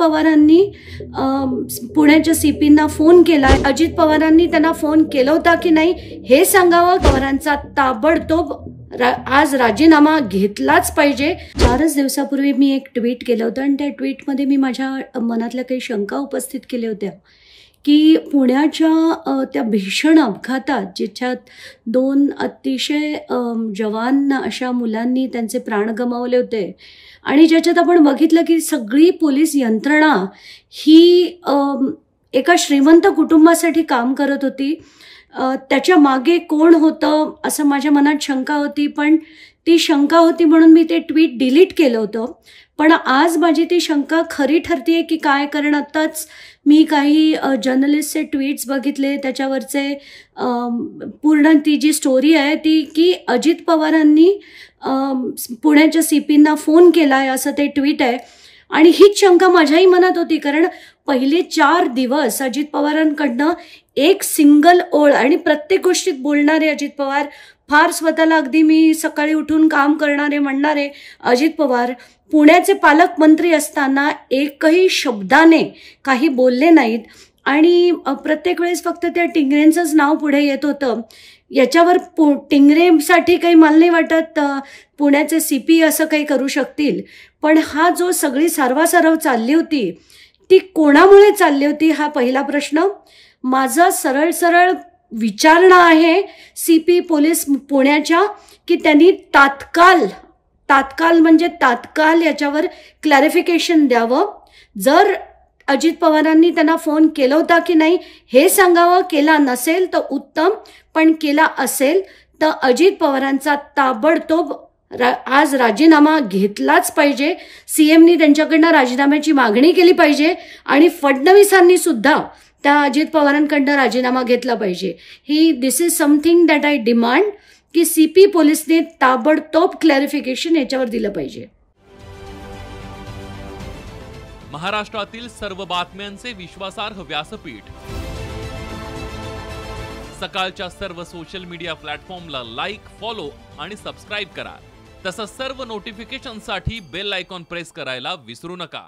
पवारांनी पुण्याच्या सीपींना फोन केला. अजित पवारांनी त्यांना फोन केला होता की नाही हे सांगावं. पवारांचा ताबडतोब आज राजीनामा घेतलाच पाहिजे. 4 दिवसापूर्वी मी एक ट्विट केलं होतं आणि त्या ट्विटमध्ये मी माझ्या मनातल्या काही शंका उपस्थित केल्या होत्या की पुण्याच्या त्या भीषण अपघातात ज्याच्यात 2 अतिशय जवान अशा मुलांनी त्यांचे प्राण गमावले होते आणि ज्याच्यात आपण बघितलं की सगळी पोलीस यंत्रणा ही एका श्रीमंत कुटुंबासाठी काम करत होती. त्याच्या मागे कोण होतं असं माझ्या मनात शंका होती, पण ती शंका होती म्हणून मी ते ट्विट डिलीट केलं होतं. पण आज माझी ती शंका खरी ठरते की काय, कारण आत्ताच मी काही जर्नलिस्टचे ट्विट्स बघितले. त्याच्यावरचे पूर्ण ती जी स्टोरी आहे ती की अजित पवारांनी पुण्याच्या सीपींना फोन केला आहे असं ते ट्विट आहे. आणि हीच शंका माझ्याही मनात होती, कारण पहिले 4 दिवस अजित पवारांकडनं एक सिंगल ओळ आणि प्रत्येक गोष्टीत बोलणारे अजित पवार, फार स्वतःला अगदी मी सकाळी उठून काम करणारे म्हणणारे अजित पवार पुण्याचे पालकमंत्री असताना एकही शब्दाने काही बोलले नाहीत आणि प्रत्येक वेळेस फक्त त्या टिंगरेंचंच नाव पुढे येत होतं. याच्यावर टिंगरेसाठी काही मला नाही वाटत पुण्याचे सीपी असं काही करू शकतील. पण हा जो सगळी सर्वासर्व चालली होती ती कोणामुळे चालली होती हा पहिला प्रश्न. माझं सरळ विचारणा आहे सीपी पोलीस पुण्याच्या की त्यांनी तात्काळ याच्यावर क्लॅरिफिकेशन द्यावं. जर अजित पवारांनी त्यांना फोन केला होता की नाही हे सांगावं. केला नसेल तर उत्तम, पण केला असेल तर अजित पवारांचा ताबडतोब आज राजीनामा घेतलाच पाहिजे. सीएमनी त्यांच्याकडनं राजीनाम्याची मागणी केली पाहिजे आणि फडणवीसांनी सुद्धा त्या अजित पवारांकडनं राजीनामा घेतला पाहिजे. This is something that I demand की सीपी पोलिसने ताबडतोब क्लॅरिफिकेशन याच्यावर दिलं पाहिजे. महाराष्ट्रातील सर्व बातम्यांचे विश्वासार्ह व्यासपीठ. सकाळच्या सर्व सोशल मीडिया प्लॅटफॉर्मला लाईक, फॉलो आणि सबस्क्राईब करा. तसंच सर्व नोटिफिकेशनसाठी बेल आयकॉन प्रेस करायला विसरू नका.